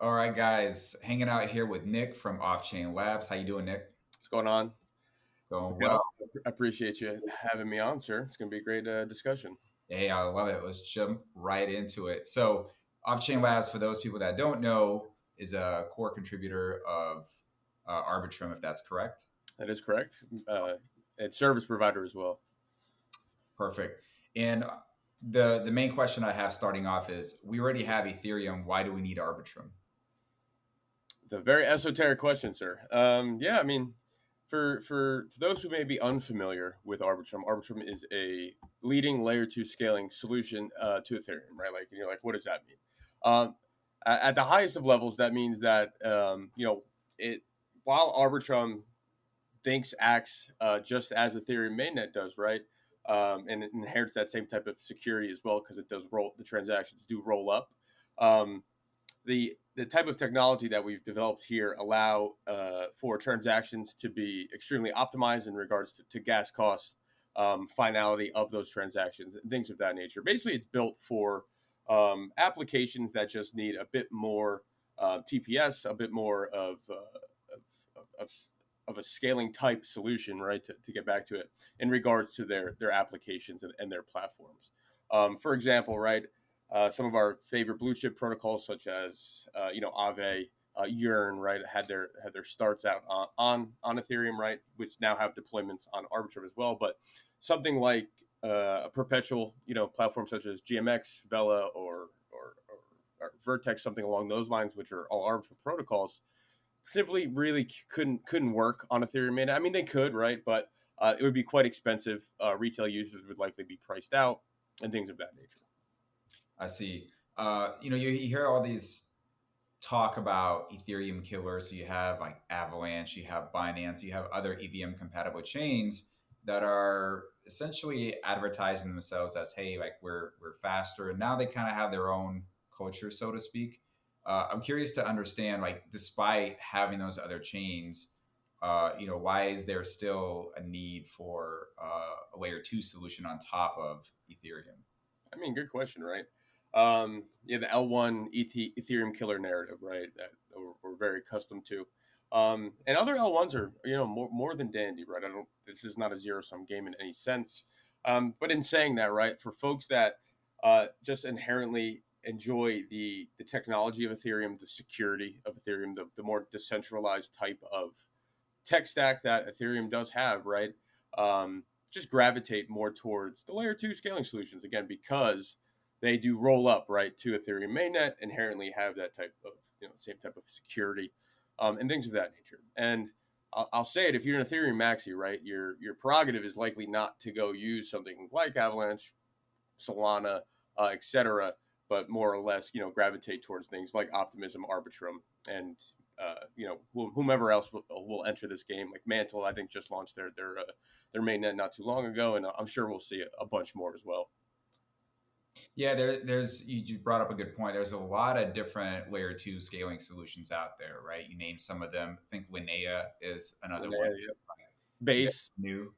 All right, guys, hanging out here with Nick from Offchain Labs. How you doing, Nick? What's going on? Going Mikhail, well. I appreciate you having me on, sir. It's going to be a great discussion. Hey, I love it. Let's jump right into it. So, Offchain Labs, for those people that don't know, is a core contributor of Arbitrum, if that's correct. That is correct. And service provider as well. Perfect. And the main question I have starting off is: we already have Ethereum. Why do we need Arbitrum? The very esoteric question, sir. Yeah, I mean, for those who may be unfamiliar with Arbitrum, Arbitrum is a leading layer two scaling solution to Ethereum, right? Like, and you're like, what does that mean? At the highest of levels, that means that it while Arbitrum acts just as Ethereum mainnet does, right? And it inherits that same type of security as well because it does roll. The transactions do roll up. Um, the type of technology that we've developed here allow for transactions to be extremely optimized in regards to gas costs, finality of those transactions, and things of that nature. Basically, it's built for applications that just need a bit more TPS, a bit more of of a scaling type solution, right? To get back to it in regards to their applications and their platforms. For example, right, some of our favorite blue chip protocols, such as Aave, Yearn, right, had their starts out on Ethereum, right, which now have deployments on Arbitrum as well. But something like a perpetual, platform such as GMX, Vela, or Vertex, something along those lines, which are all Arbitrum protocols, simply really couldn't work on Ethereum mainnet. I mean, they could, right, but it would be quite expensive. Retail users would likely be priced out, and things of that nature. I see. You hear all these talk about Ethereum killers. So you have like Avalanche, you have Binance, you have other EVM compatible chains that are essentially advertising themselves as, hey, like we're faster. And now they kind of have their own culture, so to speak. I'm curious to understand, like, despite having those other chains, why is there still a need for a layer two solution on top of Ethereum? I mean, good question, right? Yeah, the L1 Ethereum killer narrative, right? That we're very accustomed to. And other L1s are, more than dandy, right? I don't. This is not a zero sum game in any sense. But in saying that, right, for folks that just inherently enjoy the technology of Ethereum, the security of Ethereum, the more decentralized type of tech stack that Ethereum does have, right? Just gravitate more towards the layer two scaling solutions again because they do roll up right to Ethereum mainnet, inherently have that type of same type of security, and things of that nature. And I'll say it: if you're an Ethereum maxi, right, your prerogative is likely not to go use something like Avalanche, Solana, etc., but more or less, gravitate towards things like Optimism, Arbitrum, and whomever else will enter this game. Like Mantle, I think just launched their mainnet not too long ago, and I'm sure we'll see a bunch more as well. Yeah, there's you brought up a good point. There's a lot of different layer two scaling solutions out there, right? You named some of them. I think Linnea is another one. Yeah. Base. New.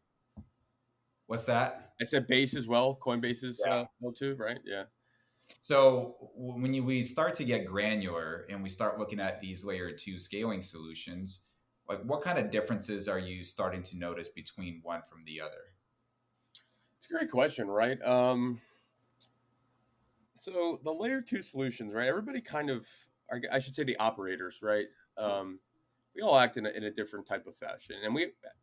What's that? I said base as well. Coinbase is Yeah. L2, right? Yeah. So when we start to get granular and we start looking at these layer two scaling solutions, like what kind of differences are you starting to notice between one from the other? It's a great question, right? So the layer two solutions, right? Everybody kind of, I should say, the operators, right? We all act in a different type of fashion, and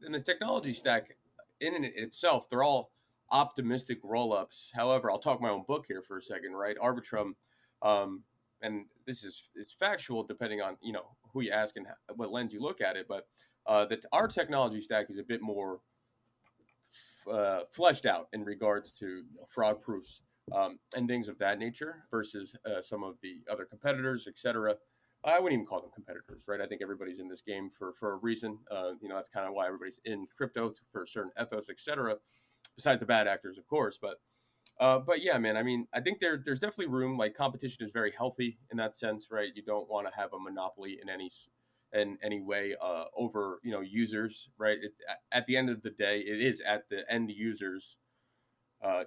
in the technology stack in itself, they're all optimistic roll-ups. However, I'll talk my own book here for a second, right? Arbitrum, um, and this is it's factual depending on who you ask and what lens you look at it, but that our technology stack is a bit more fleshed out in regards to fraud proofs and things of that nature versus some of the other competitors, etc. I wouldn't even call them competitors, right? I think everybody's in this game for a reason. That's kind of why everybody's in crypto for a certain ethos, etc. Besides the bad actors, of course, but yeah, man. I mean, I think there's definitely room. Like competition is very healthy in that sense, right? You don't want to have a monopoly in any way over users, right? At the end of the day, it is at the end users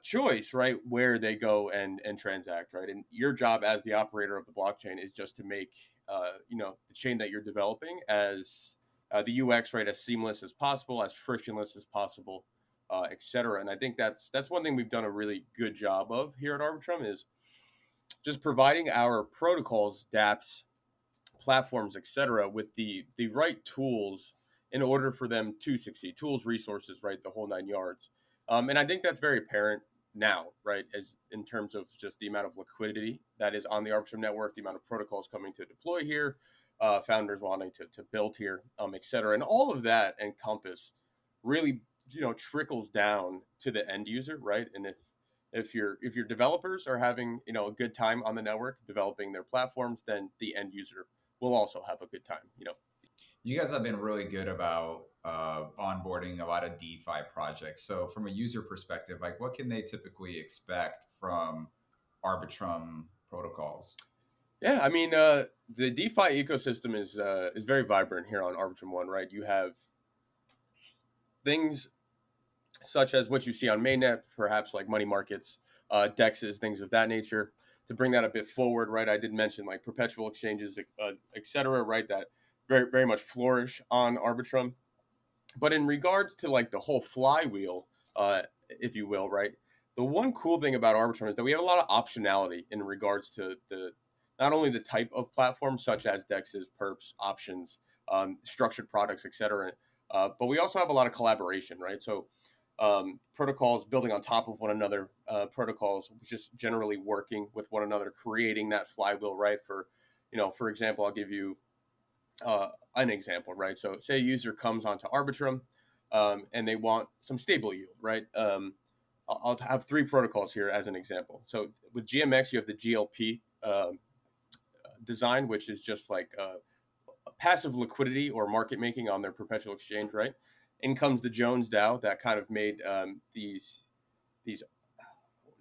choice, right, where they go and transact, right? And your job as the operator of the blockchain is just to make the chain that you're developing as the UX, right, as seamless as possible, as frictionless as possible, etc. And I think that's one thing we've done a really good job of here at Arbitrum is just providing our protocols, dApps, platforms, etc., with the right tools in order for them to succeed. Tools, resources, right, the whole nine yards. And I think that's very apparent now, right, as in terms of just the amount of liquidity that is on the Arbitrum network, the amount of protocols coming to deploy here, founders wanting to build here, et cetera. And all of that encompass really, trickles down to the end user, right? And if your developers are having, a good time on the network developing their platforms, then the end user will also have a good time, You guys have been really good about onboarding a lot of DeFi projects. So, from a user perspective, like what can they typically expect from Arbitrum protocols? Yeah, I mean, the DeFi ecosystem is very vibrant here on Arbitrum One, right? You have things such as what you see on mainnet, perhaps like money markets, dexes, things of that nature. To bring that a bit forward, right? I did mention like perpetual exchanges, et cetera, right? That very very much flourish on Arbitrum. But in regards to like the whole flywheel, if you will, right? The one cool thing about Arbitrum is that we have a lot of optionality in regards to the not only the type of platforms such as dexes, perps, options, structured products, etc., but we also have a lot of collaboration, right? So protocols building on top of one another, protocols just generally working with one another, creating that flywheel, right? For example, I'll give you an example, right? So say a user comes onto Arbitrum and they want some stable yield, right? I'll have three protocols here as an example. So with GMX, you have the GLP design, which is just like passive liquidity or market making on their perpetual exchange, right? In comes the Jones DAO that kind of made these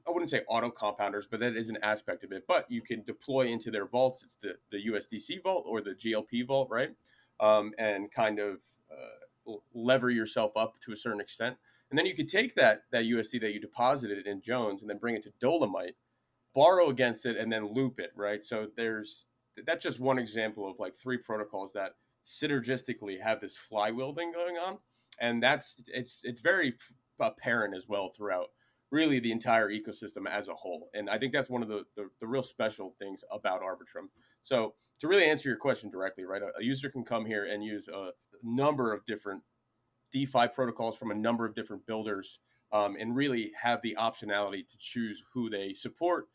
I wouldn't say auto compounders, but that is an aspect of it. But you can deploy into their vaults. It's the USDC vault or the GLP vault, right? And kind of lever yourself up to a certain extent. And then you could take that USD that you deposited in Jones and then bring it to Dolomite, borrow against it, and then loop it, right? So that's just one example of like three protocols that synergistically have this flywheel thing going on, and it's very apparent as well throughout really the entire ecosystem as a whole. And I think that's one of the real special things about Arbitrum. So to really answer your question directly, right, a user can come here and use a number of different DeFi protocols from a number of different builders, and really have the optionality to choose who they support,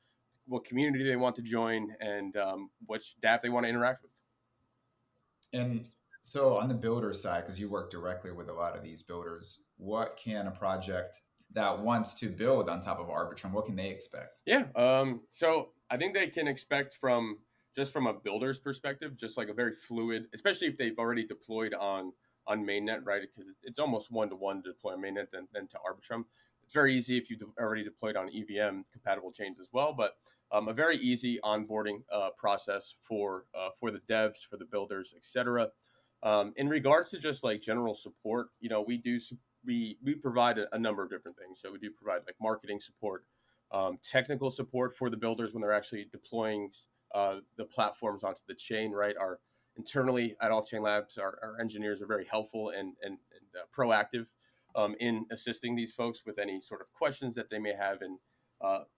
what community they want to join, and which dApp they want to interact with. And so, on the builder side, because you work directly with a lot of these builders, what can a project that wants to build on top of Arbitrum, what can they expect? Yeah. So I think they can expect from a builder's perspective, just like a very fluid, especially if they've already deployed on mainnet, right? Because it's almost one-to-one to deploy on mainnet than to Arbitrum. It's very easy if you already deployed on EVM compatible chains as well, but a very easy onboarding process for the devs, for the builders, etc. In regards to just like general support, we provide a number of different things. So we do provide like marketing support, technical support for the builders when they're actually deploying the platforms onto the chain, right? Our internally at Offchain Labs, our engineers are very helpful and proactive in assisting these folks with any sort of questions that they may have and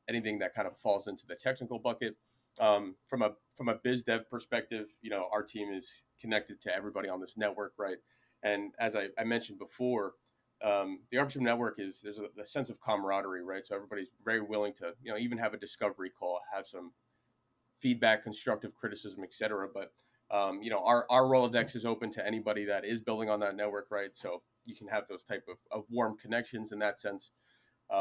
anything that kind of falls into the technical bucket. From a biz dev perspective, our team is connected to everybody on this network, right? And as I mentioned before, the Arbitrum network there's a sense of camaraderie, right? So everybody's very willing to, even have a discovery call, have some feedback, constructive criticism, etc. But our Rolodex is open to anybody that is building on that network, right? So you can have those type of warm connections in that sense.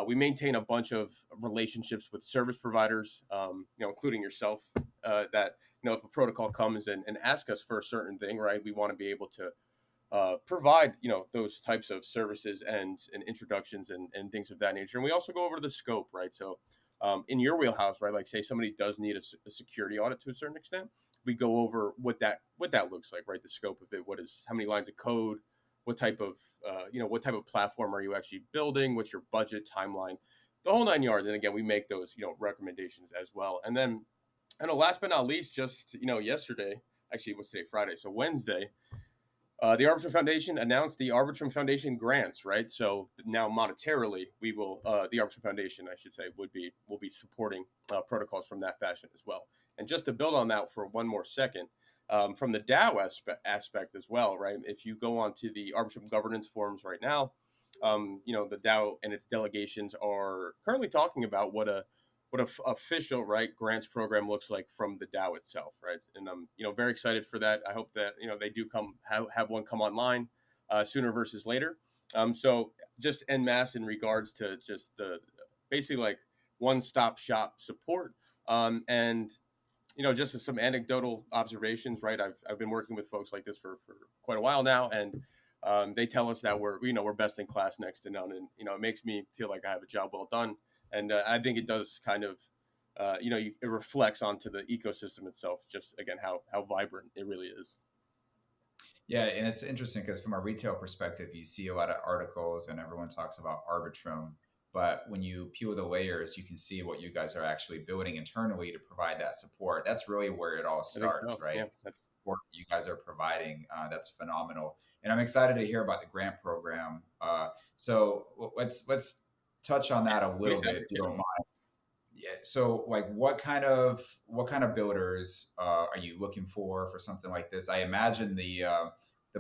We maintain a bunch of relationships with service providers, including yourself, that, if a protocol comes and asks us for a certain thing, right, we want to be able to provide, those types of services and introductions and things of that nature. And we also go over the scope, right? So in your wheelhouse, right, like say somebody does need a security audit to a certain extent, we go over what that looks like, right? The scope of it, how many lines of code, what type of platform are you actually building? What's your budget, timeline, the whole nine yards. And again, we make those, recommendations as well. And then, last but not least, just, yesterday, actually, what's today? Friday. So Wednesday, the Arbitrum Foundation announced the Arbitrum Foundation grants, right? So now monetarily, we will the Arbitrum Foundation, I should say, will be supporting protocols from that fashion as well. And just to build on that for one more second, from the DAO aspect as well, right? If you go onto the Arbitrum governance forums right now, the DAO and its delegations are currently talking about what a official right grants program looks like from the DAO itself, right? And I'm very excited for that. I hope that they do come have one come online sooner versus later. So just en masse in regards to just the basically like one stop shop support, and just some anecdotal observations, right? I've been working with folks like this for quite a while now, and they tell us that we're best in class, next to none, and it makes me feel like I have a job well done. And I think it does kind of, it reflects onto the ecosystem itself, just again, how vibrant it really is. Yeah, and it's interesting because from a retail perspective, you see a lot of articles and everyone talks about Arbitrum. But when you peel the layers, you can see what you guys are actually building internally to provide that support. That's really where it all I think starts, so. right? Yeah, The support you guys are providing, that's phenomenal. And I'm excited to hear about the grant program. So let's touch on that a little please bit, if you advocate. don't mind. Yeah. So, like, what kind of builders are you looking for something like this? I imagine the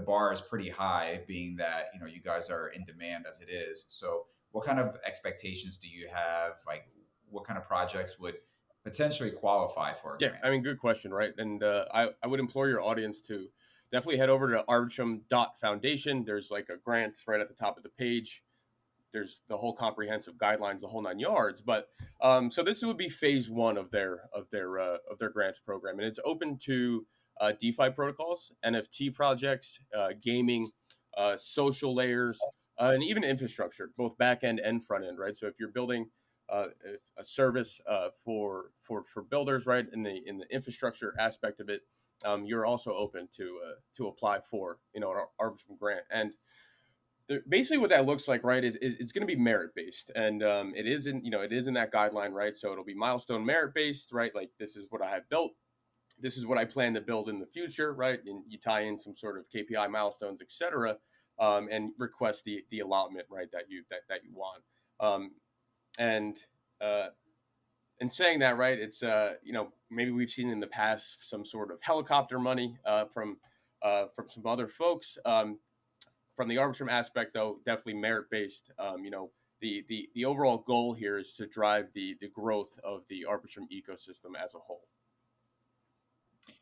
bar is pretty high, being that you guys are in demand as it is. So, what kind of expectations do you have? Like, what kind of projects would potentially qualify for a Yeah, grant? I mean, good question, right? And I would implore your audience to definitely head over to arbitrum.foundation. There's like a grants right at the top of the page. There's the whole comprehensive guidelines, the whole 9 yards. But so this would be phase one of their grants program, and it's open to DeFi protocols, NFT projects, gaming, social layers, and even infrastructure, both back end and front end, right? So if you're building a service for builders, right, in the infrastructure aspect of it, you're also open to apply for an Arbitrum grant. And basically what that looks like, right, is it's going to be merit based, and it is in that guideline, right? So it'll be milestone merit based, right? Like, this is what I have built, this is what I plan to build in the future, right? And you tie in some sort of KPI milestones, etc., and request the allotment, right, that you want. And uh, in saying that, right, it's maybe we've seen in the past some sort of helicopter money from some other folks. From the Arbitrum aspect, though, definitely merit based. The overall goal here is to drive the growth of the Arbitrum ecosystem as a whole.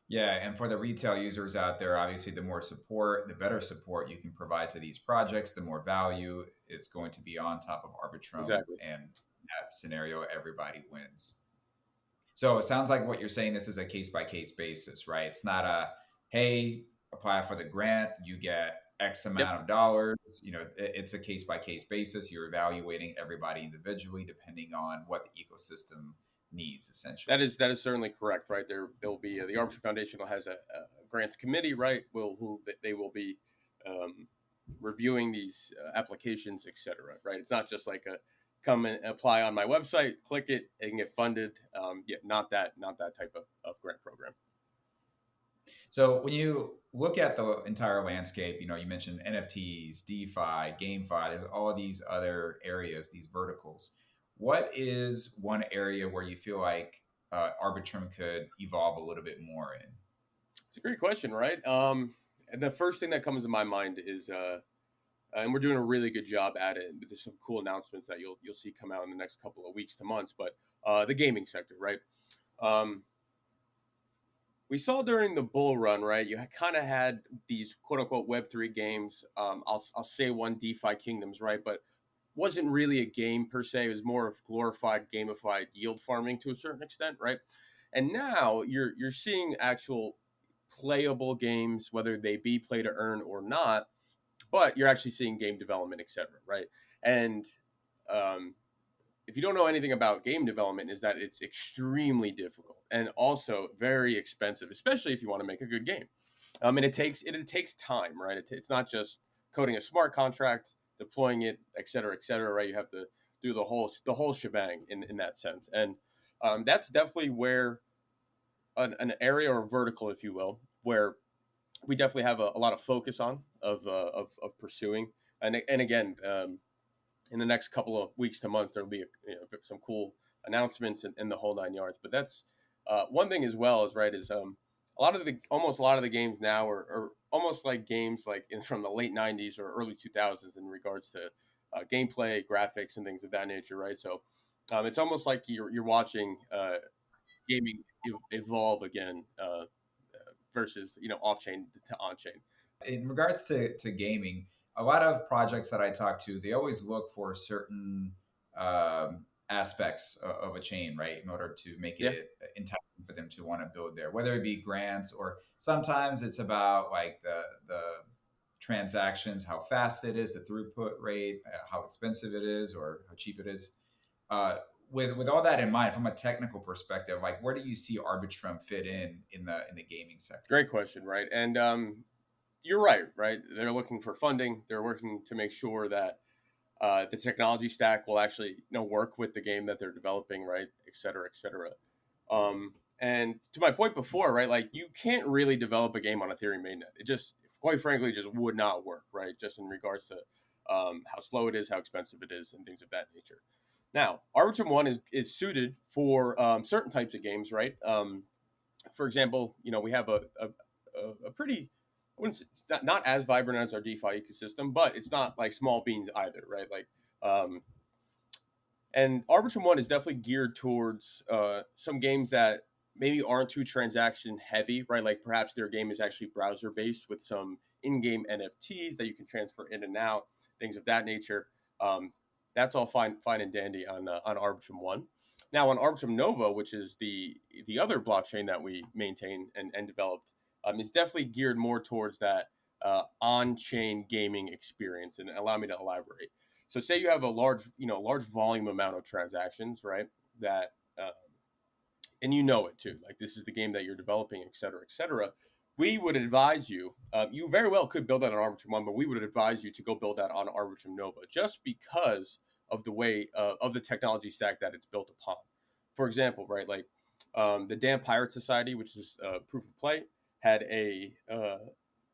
Yeah, and for the retail users out there, obviously, the more support, the better support you can provide to these projects, the more value it's going to be on top of Arbitrum. Exactly. And in that scenario, everybody wins. So it sounds like what you're saying, this is a case by case basis, right? It's not a, hey, apply for the grant, you get X Yep. amount of dollars. It's a case by case basis. You're evaluating everybody individually depending on what the ecosystem needs, essentially. That is certainly correct, right? There'll be the Arbitrum Foundation has a grants committee, right? They will be reviewing these applications, etc. Right? It's not just like a come and apply on my website, click it, and get funded. Not that type of grant program. So when you look at the entire landscape, you mentioned NFTs, DeFi, GameFi, there's all these other areas, these verticals. What is one area where you feel like Arbitrum could evolve a little bit more in? It's a great question, right? The first thing that comes to my mind is, and we're doing a really good job at it. There's some cool announcements that you'll see come out in the next couple of weeks to months. But the gaming sector, right? We saw during the bull run, right? You kind of had these quote unquote Web3 games. I'll say one, DeFi Kingdoms, right? But wasn't really a game per se. It was more of glorified, gamified yield farming to a certain extent, right? And now you're seeing actual playable games, whether they be play to earn or not, but you're actually seeing game development, etc., right? And if you don't know anything about game development, is that it's extremely difficult and also very expensive, especially if you want to make a good game. And it takes time, right? It's not just coding a smart contract, deploying it, et cetera, right? You have to do the whole shebang in that sense, and that's definitely where an area or vertical, if you will, where we definitely have a lot of focus on of pursuing. And again, in the next couple of weeks to months, there'll be some cool announcements and the whole 9 yards. But that's one thing as well is almost a lot of the games now are almost like games like from the late 90s or early 2000s in regards to gameplay, graphics, and things of that nature, right? So it's almost like you're watching gaming evolve again versus off chain to on chain. In regards to gaming, a lot of projects that I talk to, they always look for certain aspects of a chain, right, in order to make Yeah, it enticing for them to want to build there. Whether it be grants, or sometimes it's about like the transactions, how fast it is, the throughput rate, how expensive it is, or how cheap it is. Uh, with all that in mind, from a technical perspective, like where do you see Arbitrum fit in the gaming sector? great question, right? And you're right, right? They're looking for funding. They're working to make sure that the technology stack will actually work with the game that they're developing, right? Et cetera, et cetera. And to my point before, right? Like you can't really develop a game on Ethereum mainnet. It just, quite frankly, just would not work, right? Just in regards to how slow it is, how expensive it is, and things of that nature. Now, Arbitrum One is suited for certain types of games, right? For example, we have a pretty, I wouldn't say, it's not as vibrant as our DeFi ecosystem, but it's not like small beans either, right? Like, and Arbitrum One is definitely geared towards some games that maybe aren't too transaction heavy, right? Like perhaps their game is actually browser based with some in-game NFTs that you can transfer in and out, things of that nature. That's all fine and dandy on Arbitrum One. Now on Arbitrum Nova, which is the other blockchain that we maintain and developed, is definitely geared more towards that on-chain gaming experience. And allow me to elaborate. So, say you have a large volume amount of transactions, right? That and it too. Like this is the game that you're developing, et cetera, et cetera. We would advise you. You very well could build that on Arbitrum One, but we would advise you to go build that on Arbitrum Nova, just because of the way of the technology stack that it's built upon. For example, right, like the Damn Pirate Society, which is proof of play, had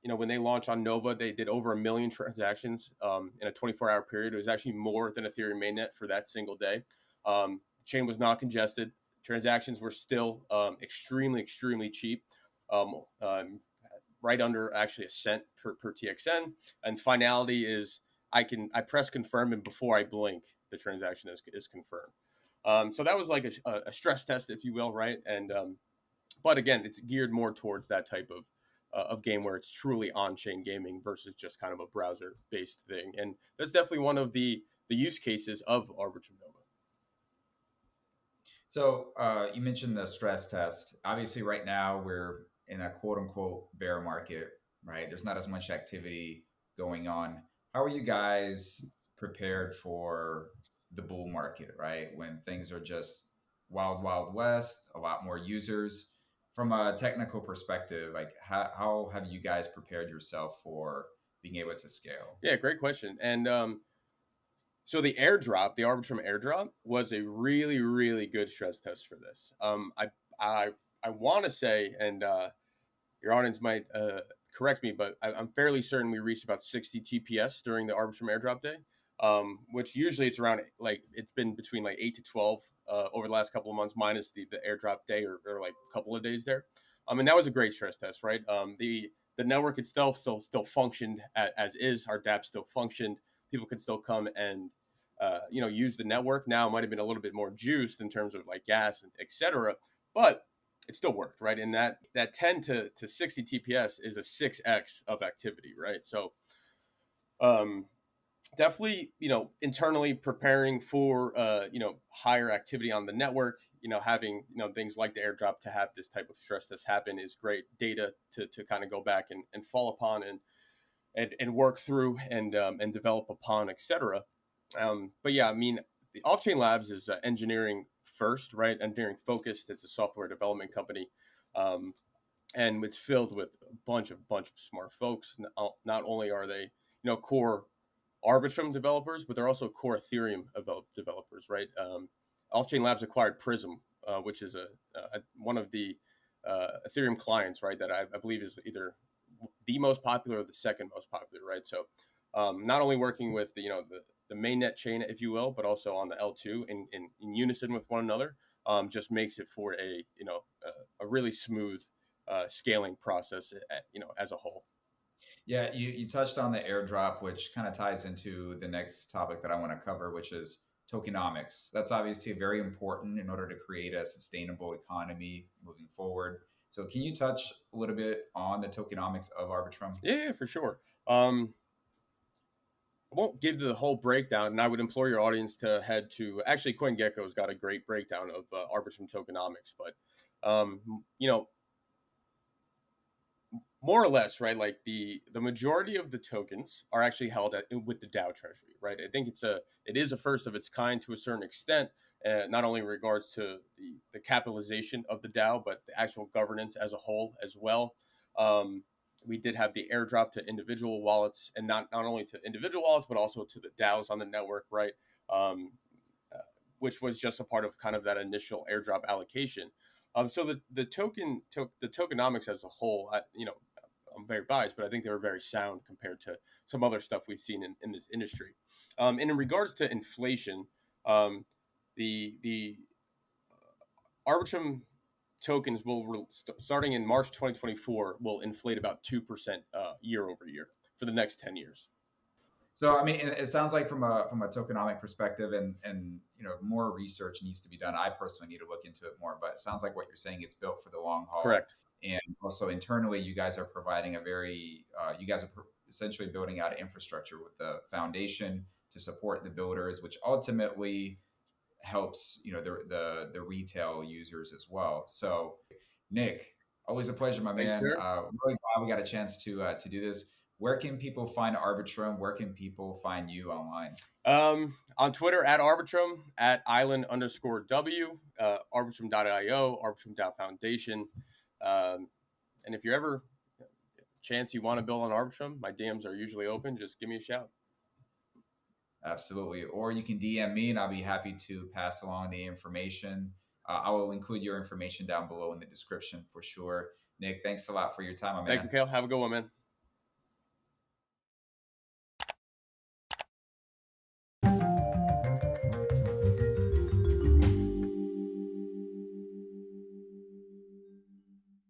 when they launched on Nova, they did over 1 million transactions in a 24-hour period. It was actually more than Ethereum mainnet for that single day. The chain was not congested. Transactions were still extremely, extremely cheap, right under actually a cent per TXN. And finality is I press confirm, and before I blink, the transaction is confirmed. So that was like a stress test, if you will, right? And but again, it's geared more towards that type of game where it's truly on-chain gaming versus just kind of a browser-based thing. And that's definitely one of the use cases of Arbitrum Nova. So you mentioned the stress test. Obviously, right now we're in a quote unquote bear market, right? There's not as much activity going on. How are you guys prepared for the bull market, right? When things are just wild, wild west, a lot more users. From a technical perspective, like how have you guys prepared yourself for being able to scale? Yeah, great question. And so the airdrop, the Arbitrum airdrop, was a really, really good stress test for this. I want to say, and your audience might correct me, but I'm fairly certain we reached about 60 TPS during the Arbitrum airdrop day, which usually it's around like it's been between like 8 to 12 over the last couple of months, minus the airdrop day or like a couple of days there. And that was a great stress test, right? The network itself still functioned as is. Our DApp still functioned. People could still come and use the network. Now it might have been a little bit more juiced in terms of like gas and etc. But it still worked, right? And that 10 to 60 TPS is a 6x of activity, right? So definitely, internally preparing for higher activity on the network, having things like the airdrop to have this type of stress test happen is great data to kind of go back and fall upon and work through and develop upon, etc. But yeah, I mean, the Offchain Labs is engineering first, right? Engineering focused. It's a software development company, and it's filled with a bunch of smart folks. Not only are they core Arbitrum developers, but they're also core Ethereum developers, right? Offchain Labs acquired Prism, which is one of the Ethereum clients, right? That I believe is either the most popular or the second most popular, right? So not only working with the mainnet chain, if you will, but also on the L2 in unison with one another, just makes it for a really smooth scaling process, as a whole. Yeah, you touched on the airdrop, which kind of ties into the next topic that I want to cover, which is tokenomics. That's obviously very important in order to create a sustainable economy moving forward. So, can you touch a little bit on the tokenomics of Arbitrum? Yeah, for sure. I won't give the whole breakdown, and I would implore your audience to head to actually CoinGecko's got a great breakdown of Arbitrum Tokenomics, but you know, more or less, right? Like the majority of the tokens are actually held with the DAO treasury, right? I think it is a first of its kind to a certain extent, not only in regards to the capitalization of the DAO, but the actual governance as a whole as well. We did have the airdrop to individual wallets, and not only to individual wallets, but also to the DAOs on the network, right? Uh, which was just a part of kind of that initial airdrop allocation. So the tokenomics as a whole, I'm very biased, but I think they were very sound compared to some other stuff we've seen in this industry. And in regards to inflation, the Arbitrum tokens will starting in March 2024 will inflate about 2% year over year for the next 10 years. So, I mean, it sounds like from a tokenomic perspective, and more research needs to be done. I personally need to look into it more, but it sounds like what you're saying, it's built for the long haul. Correct. And also internally, you guys are providing you guys are essentially building out infrastructure with the foundation to support the builders, which ultimately helps the retail users as well. So, Nick, always a pleasure, my Thanks, man. sir. Really glad we got a chance to do this. Where can people find Arbitrum? Where can people find you online? On Twitter at Arbitrum, at island_W, Arbitrum.io, Arbitrum DAO Foundation. And if you're ever chance you want to build on Arbitrum, my DMs are usually open. Just give me a shout. Absolutely. Or you can DM me and I'll be happy to pass along the information. I will include your information down below in the description for sure. Nick, thanks a lot for your time, my Thank you, man. Mikhail. Have a good one, man.